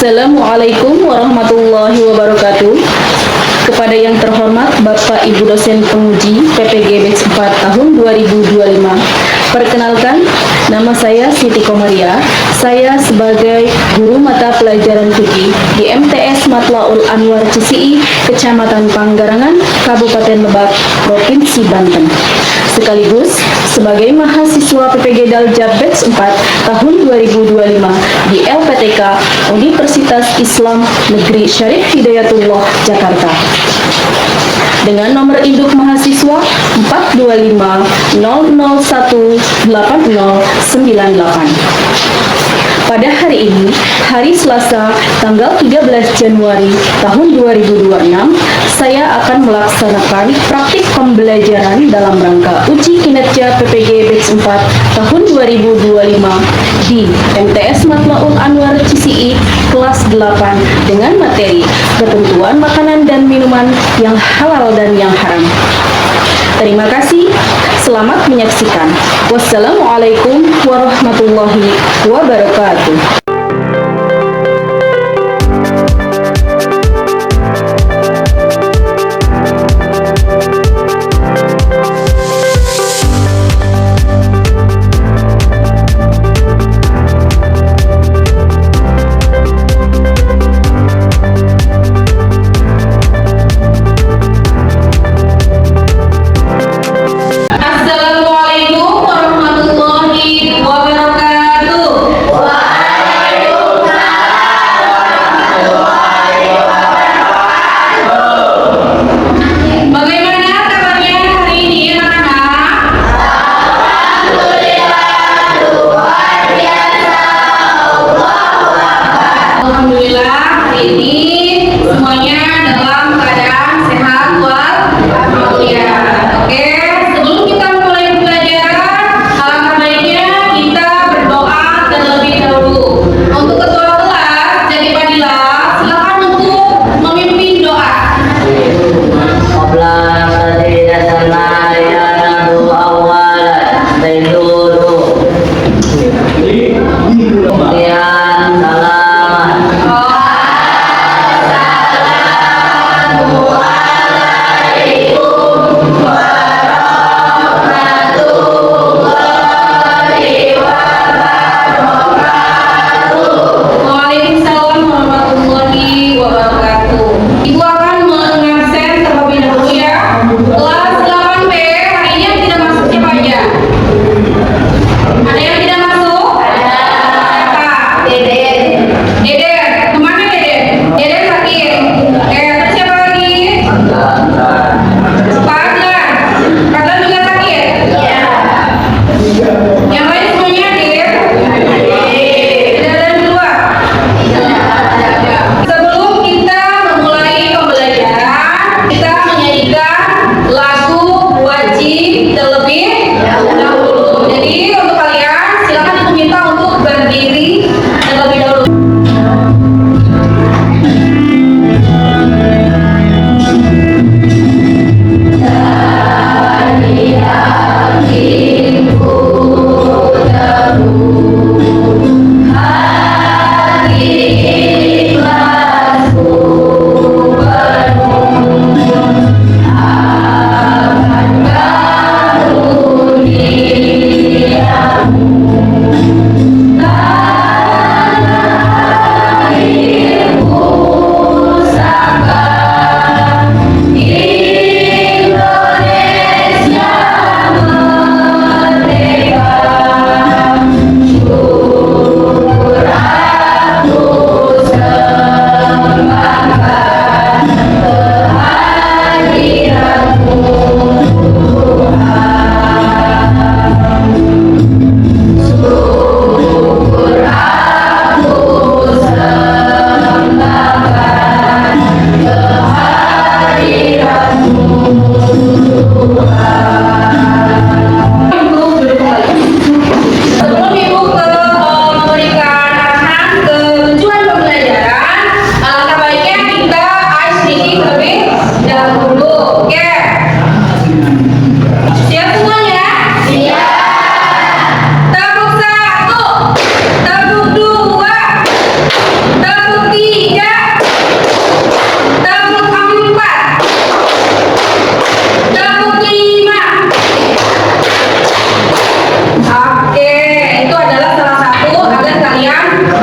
Assalamualaikum warahmatullahi wabarakatuh. Kepada yang terhormat Bapak Ibu dosen penguji PPG Batch 4 tahun 2025. Perkenalkan, nama saya Siti Komaria. Saya sebagai guru mata pelajaran fikih di MTS Matlaul Anwar CCI, Kecamatan Panggarangan, Kabupaten Lebak, Provinsi Banten. Sekaligus sebagai mahasiswa PPG Daljab Batch 4 tahun 2025 di LPTK Universitas Islam Negeri Syarif Hidayatullah, Jakarta. Dengan nomor induk mahasiswa 42500180098. Pada hari ini, hari Selasa, tanggal 13 Januari tahun 2026, saya akan melaksanakan praktik pembelajaran dalam rangka uji kinerja PPG Batch 4 tahun 2025 di MTS Matlaul Anwar CCI kelas 8 dengan materi ketentuan makanan dan minuman yang halal dan yang haram. Terima kasih, selamat menyaksikan. Wassalamualaikum warahmatullahi wabarakatuh. Assalamualaikum warahmatullahi wabarakatuh.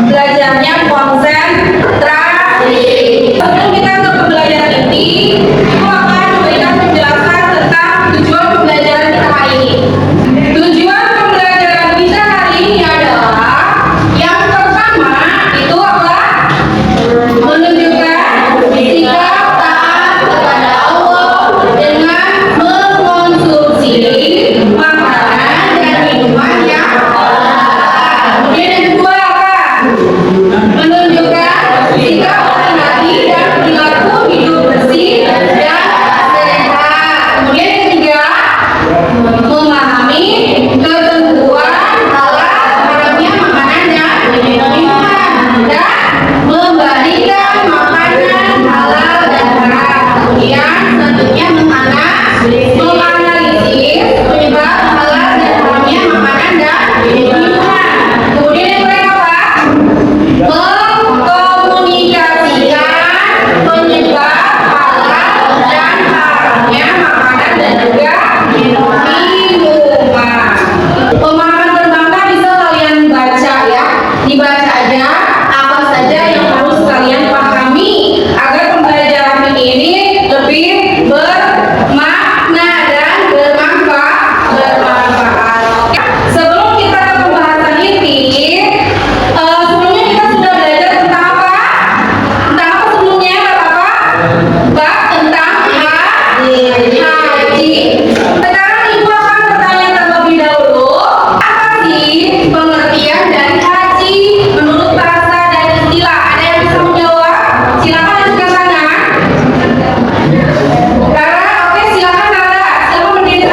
belajarnya konsentrasi. Sebelum kita ke pembelajaran ini, Ibu akan memberikan penjelasan tentang tujuan pembelajaran kita hari ini. Tujuan pembelajaran kita hari ini adalah yang pertama itu adalah menunjukkan sikap taat kepada Allah dengan mengkonsumsi makanan dan minuman yang halal. Kemudian yang kedua apa? Menunjukkan sikap hati dan perilaku hidup bersih dan sehat. Kemudian yang ketiga, memahami ketentuan halal haramnya makanan dan minuman dan memberikan makanan halal dan haram. Kemudian tentunya menganalisis penyebab halal dan haramnya makanan dan minuman. Kemudian yang berapa? Mengkomunikasikan penyebab halal dan haramnya makanan dan juga minuman. Pemahaman berbangsa bisa kalian baca ya, dibaca aja apa saja yang harus kalian pahami agar pembelajaran ini lebih bermakna dan bermanfaat. Oke. Sebelum kita ke pembahasan ini, sebelumnya kita sudah belajar tentang apa? Tentang apa sebelumnya? Apa? Bab tentang haji. Sekarang Ibu akan bertanya terlebih dahulu, apa sih pengertian dari haji menurut bahasa dan istilah? Ada yang bisa menjawab? Silakan ajukan tangan. Rara, oke, silakan Rara. Siapa berdiri?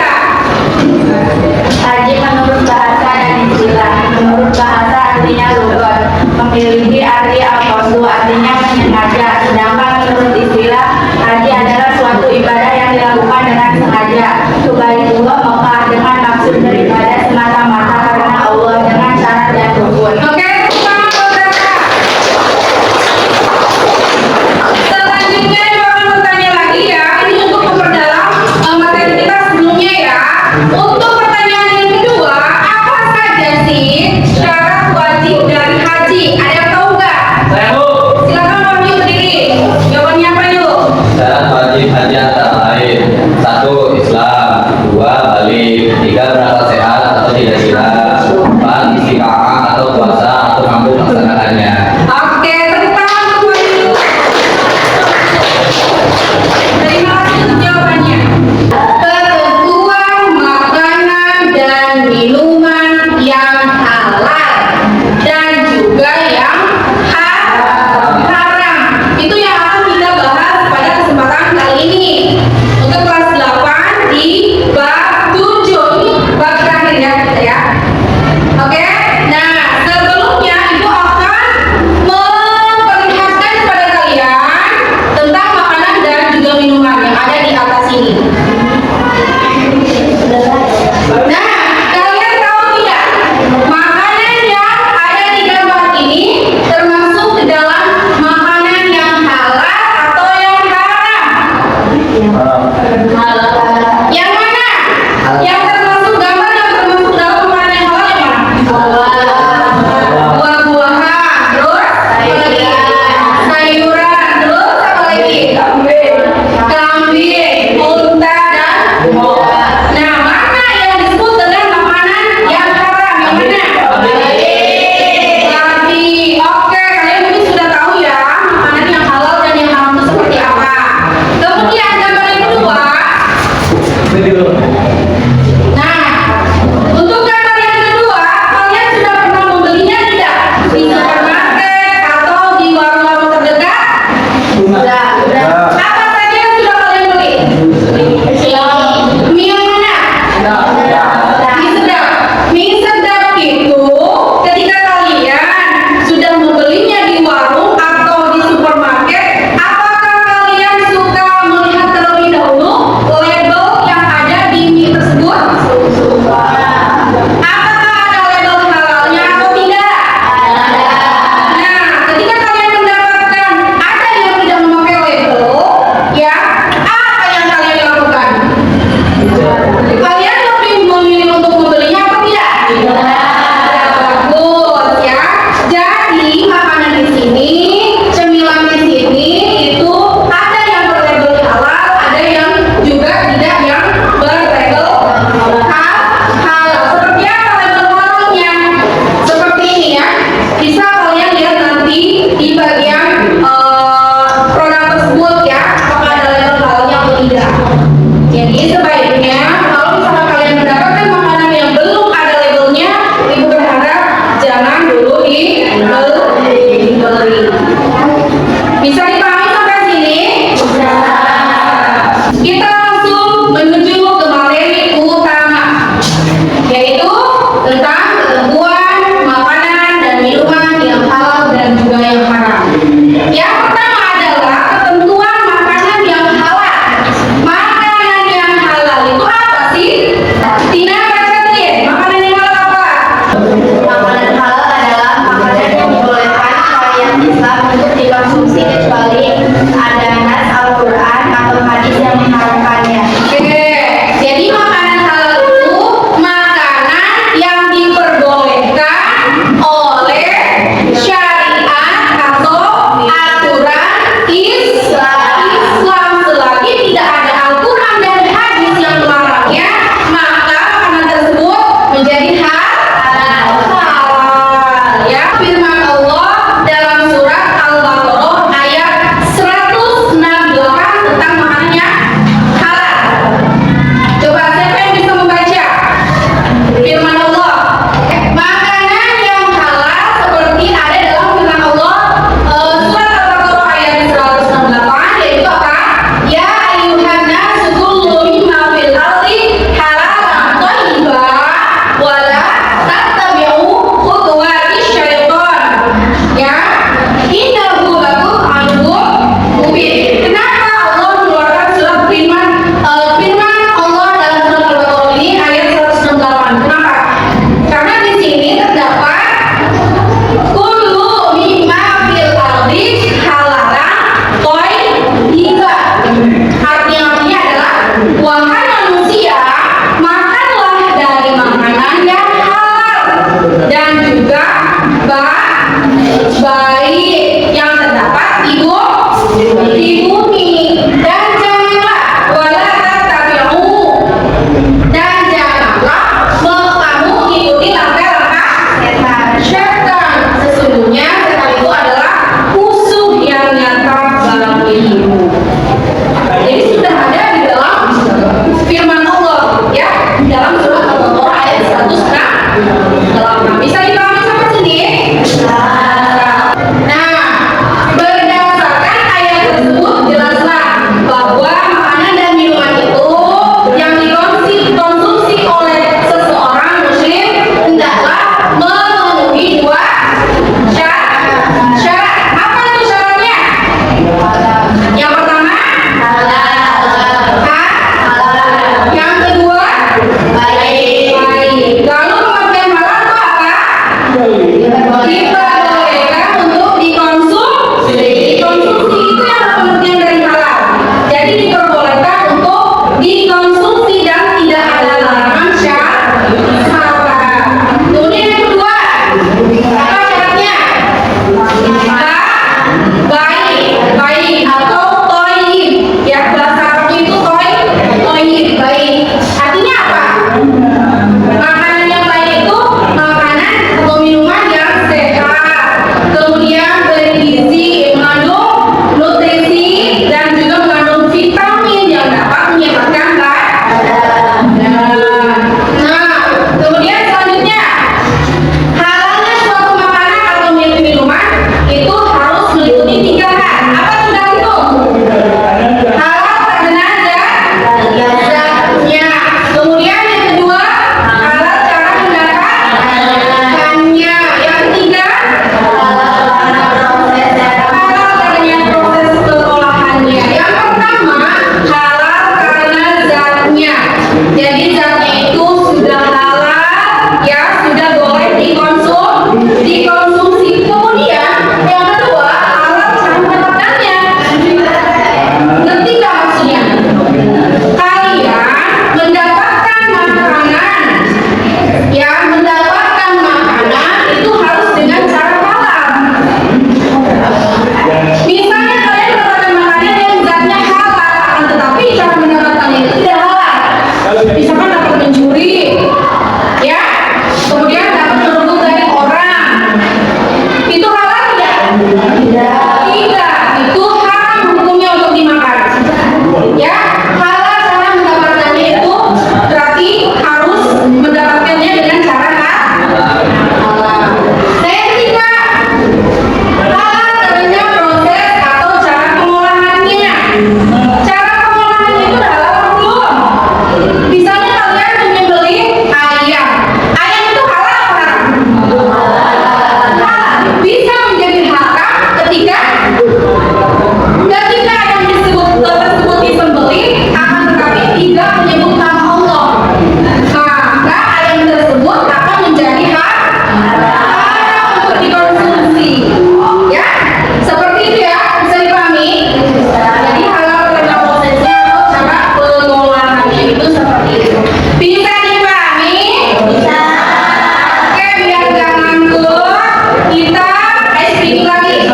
Haji menurut bahasa dan istilah. Menurut bahasa artinya lugat, memiliki arti al-qasdu, artinya menyengaja. Sedangkan menurut istilah, haji adalah suatu ibadah yang dilakukan dengan sengaja. Tubaitullah Mekah dengan maksud beribadah semata-mata karena Allah dengan syarat dan rukun. Oke, semangat saudara. Selanjutnya Ibu akan bertanya lagi ya. Ini untuk memperdalam materi kita sebelumnya ya. Untuk pertanyaan yang kedua, apa saja sih syarat wajib dari haji? Ada yang tahu nggak? Silakan Wahyu berdiri. Jawabannya apa yuk? Syarat wajib haji antara lain: 1. Islam, 2. balik, 3. berakal sehat atau tidak gila, 4. istiqamah atau puasa atau mampu melaksanakannya. Oke, tepuk tangan untuk Wahyu. Terima kasih untuk jawabannya. Ketentuan makanan dan minuman yang halal dan juga yang haram. Itu yang akan kita bahas pada kesempatan kali ini. Untuk kelas 8 di bab 7. Ini bab terakhir ya kita ya. Oke. Nah, sebelumnya Ibu akan memperlihatkan kepada kalian tentang makanan dan juga minuman yang ada di atas ini. Nah, kalian tahu tidak? Makanan yang ada di gambar ini termasuk ke dalam makanan yang halal atau yang haram? Yang mana? Yang termasuk gambar yang termasuk dalam makanan yang halal yang mana? Buah-buahan, terus apa lagi? Sayuran, terus apa lagi? Kambing, unta dan nah, mana yang disebut dengan makanan yang haram? Yang mana? Babi. Oke, kalian mungkin sudah tahu ya makanan yang halal dan yang haram itu seperti apa. Kemudian gambar yang kedua. Nah, untuk gambar yang kedua, kalian sudah pernah membelinya tidak? Di supermarket atau di warung-warung terdekat? Sudah. Apa saja yang sudah kalian beli? Mie yang mana? Mie sedap. Mie sedap itu ketika kalian sudah membelinya di warung atau di supermarket, apakah kalian suka melihat terlebih dahulu label yang ada di mie tersebut? Apakah ada label halalnya atau tidak? Nah, ketika kalian mendapatkan ada yang tidak memakai label, ya, apa yang kalian lakukan? Kalian lebih memilih untuk membelinya atau tidak? Bagus ya. Jadi sini cemilan di sini itu ada yang berlabel halal, ada yang juga tidak yang berlabel halal. Seperti apa label halalnya? Seperti ini ya. Bisa kalian lihat nanti di bagian produk tersebut ya, apakah ada label halalnya atau tidak. Jadi sebaiknya kalau misalkan kalian mendapatkan makanan yang belum ada labelnya, ibu berharap jangan dulu dibeli. Bisa dipahami sampai sini? Kita langsung menuju ke materi utama, yaitu tentang ketentuan makanan dan minuman yang halal dan juga yang haram. Yang pertama adalah ketentuan makanan yang halal. Makanan yang halal itu apa sih? Tina baca deh, makanan yang halal apa? Makanan halal adalah makanan yang dibolehkan syariat Islam untuk dikonsumsi kecuali ada nas Al-Quran atau hadis yang mengharamkannya. Oke, jadi makanan halal itu makanan yang diperbolehkan oleh syariat atau aturan Islam. Selagi tidak ada Al-Quran dan hadis yang melarangnya, maka makanan tersebut menjadi halal. Ya, firman Allah dalam surat Al-Baqarah ayat 168 tentang makanan yang halal. Coba siapa yang bisa membaca firman Allah? Makanan yang halal seperti ada dalam firman Allah surat Al-Baqarah ayat 168, yaitu apa? Ya ayyuhan nasu kullu mimma fil ardi halalan thayyiban wa la tattabi'u khutuwatis syaitan. Ya, innahu lakum aduwwun mubin. Kenapa Allah mengeluarkan surat firman Allah dalam surat Al-Baqarah ini ayat 168? Kenapa? Karena di sini terdapat kullu mimma fil ardi halalan thayyiban. Artinya adalah wahai manusia, makanlah dari makanan yang halal dan juga baik yang terdapat di bumi, dan janganlah wala tattabi'u, dan janganlah kamu ikuti langkah-langkah setan. Sesungguhnya setan itu adalah musuh yang nyata bagimu. Jadi sudah ada di dalam firman Allah ya, dalam surat Al-Baqarah ayat 168. Bisa dipahami sampai sini? Nah, berdasarkan ayat tersebut jelaslah bahwa makanan dan minuman itu yang dikonsumsi oleh seseorang muslim hendaklah memenuhi dua syarat. Apa itu syaratnya? Yang pertama yang kedua baik. Lalu pengertian halal itu apa? Diperbolehkan untuk dikonsumsi. Itu yang pengertian dari halal. Jadi diperbolehkan untuk dikonsumsi dan tidak ada larangan syarat. Kemudian yang kedua, apa syaratnya? Baik atau toyib. Ya, bahasa Arabnya itu toyib, baik. Artinya apa? Makanan yang baik itu makanan atau minuman yang sehat, kemudian bergizi, mengandung nutrisi dan juga mengandung vitamin yang dapat menyehatkan badan. Nah, kemudian selanjutnya, halalnya suatu makanan atau minuman itu harus meliputi 3 hal. Apa 3 itu? Halal karena zatnya. Kemudian yang kedua, halal cara mendapatkannya. Yang ketiga, halal karena proses pengolahannya. Yang pertama, halal karena zatnya. Jadi zatnya itu sudah halal, ya sudah boleh dikonsumsi. Kemudian yang kedua, halal cara lagi.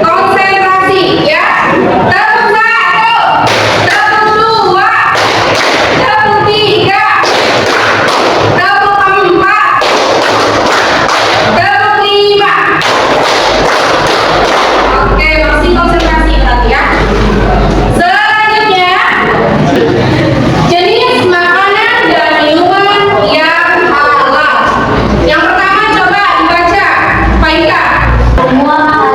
Konsentrasi ya. Tepuk satu, tepuk dua, tepuk tiga, tepuk empat, tepuk lima. Oke, masih konsentrasi berarti ya. Selanjutnya, jenis makanan dan minuman yang halal. Yang pertama coba dibaca, Pak Ika. Semua makanan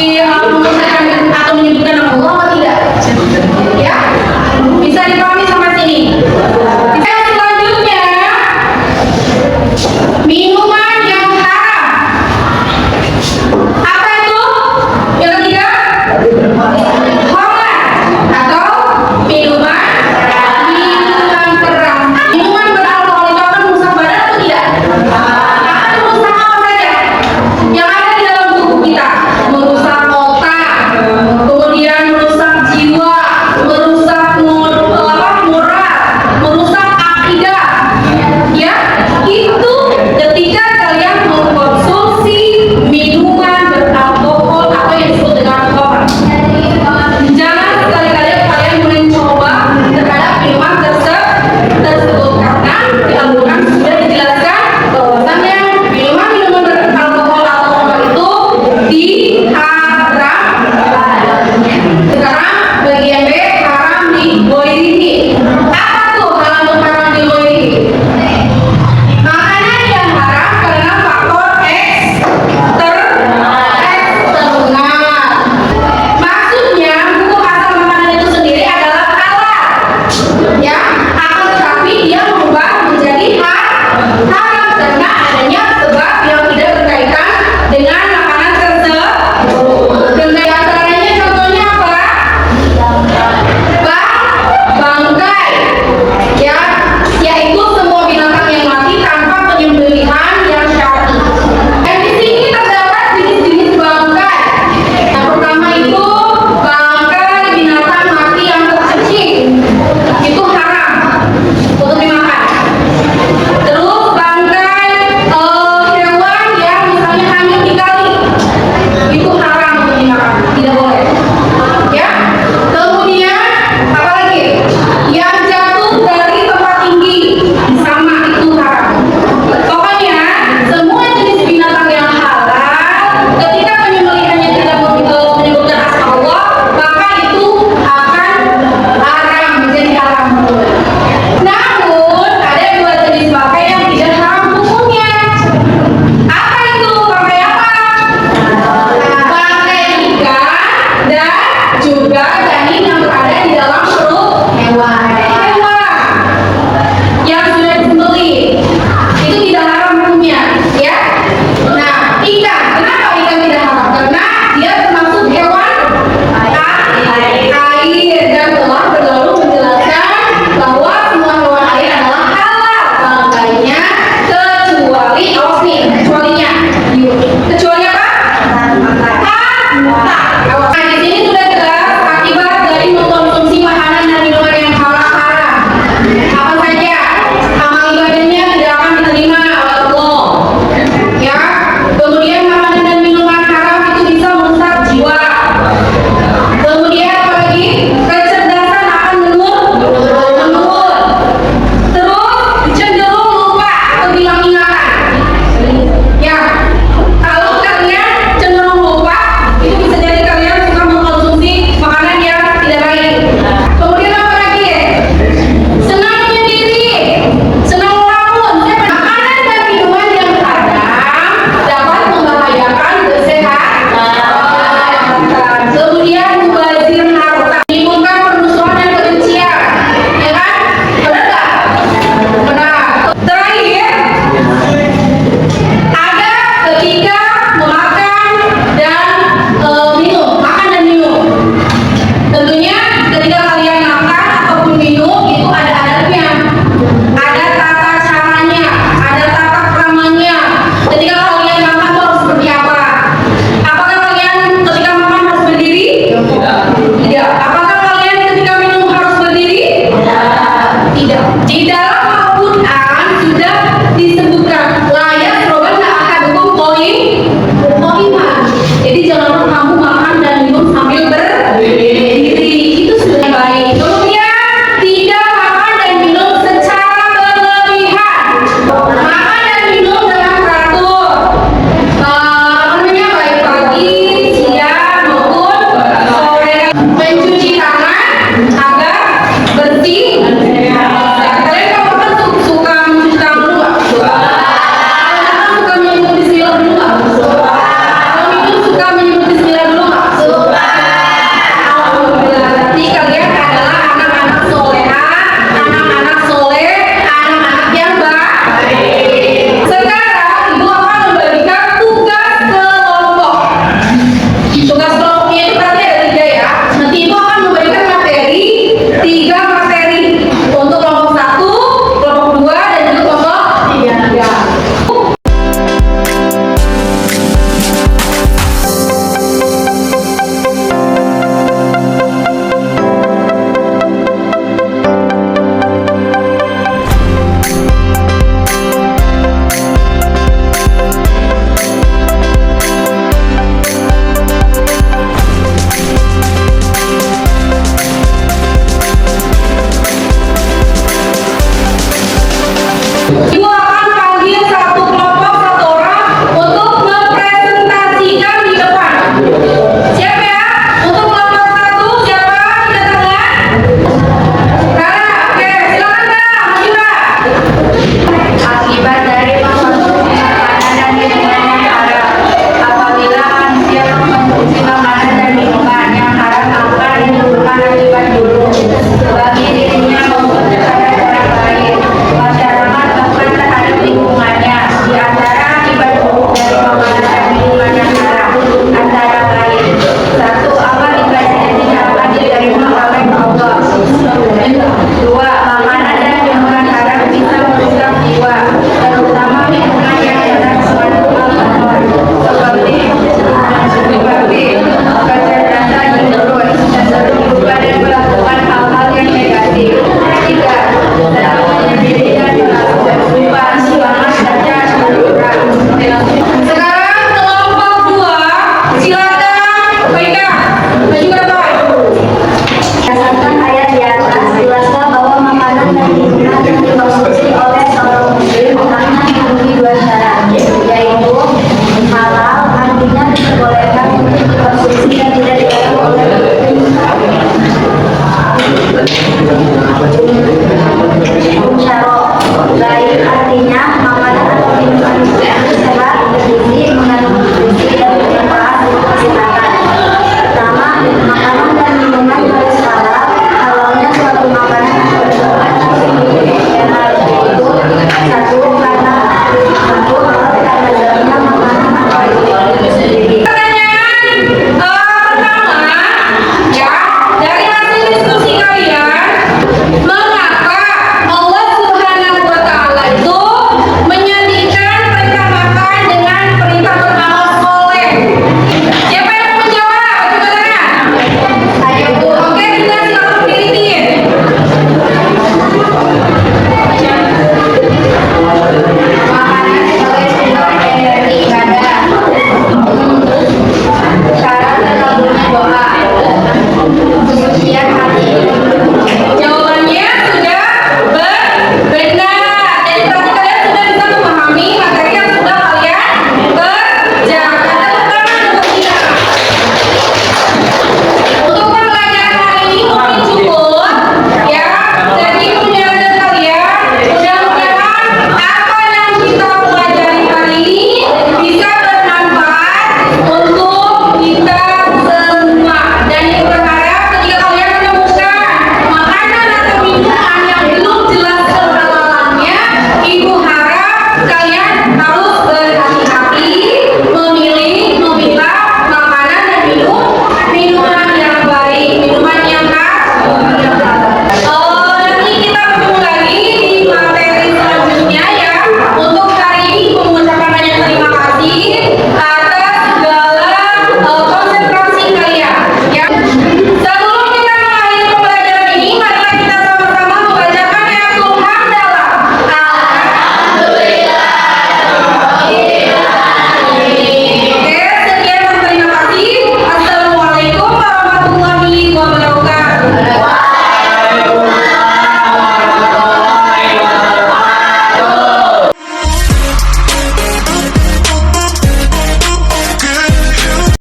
memusnahkan atau menyebutkan nama Allah atau tidak? Ya, bisa dipahami sampai sini. Yang selanjutnya, minuman yang haram. Apa itu? Yang ketiga, khamar atau minuman keras. Minuman beralkohol itu akan merusak badan atau tidak? Akan merusak apa saja yang ada di dalam tubuh kita, merusak otak, kemudian merusak jiwa, merusak moral, merusak akidah. Ya, itu ketika kalian mengkonsumsi minuman beralkohol atau yang disebut dengan khamar. Jangan sekali-kali kalian mencoba terhadap minuman tersebut karena di Al-Quran sudah dijelaskan bahwasannya minuman beralkohol atau khamar itu diharamkan. Sekarang bagian B, haram di ghairihi. Apa tuh haram di ghairihi? Makanan yang haram karena faktor eksternal. Maksudnya buku asal makanan itu sendiri adalah halal, ya. Akan tetapi dia berubah menjadi haram karena adanya sebab yang tidak berkaitan dengan makanan tersebut. Dan di antaranya contohnya apa? Bangkai, ya, yaitu semua binatang yang mati tanpa penyembelihan yang syar'i. Dan di sini terdapat jenis-jenis bangkai. Yang pertama itu bangkai binatang mati yang tercacing, itu haram untuk dimakan. Terus bangkai hewan yang misalnya hamil 3 kali, itu haram untuk dimakan, tidak boleh. Ya, kemudian apa lagi? Yang jatuh dari tempat tinggi, sama itu haram. Pokoknya semua jenis binatang yang halal, ketika penyembelihannya tidak menyebutkan asma Allah, maka itu akan haram, menjadi haram. Namun ada 2 jenis bangkai yang tidak haram hukumnya. Apa itu? Bangkai apa? Bangkai ikan dan juga janin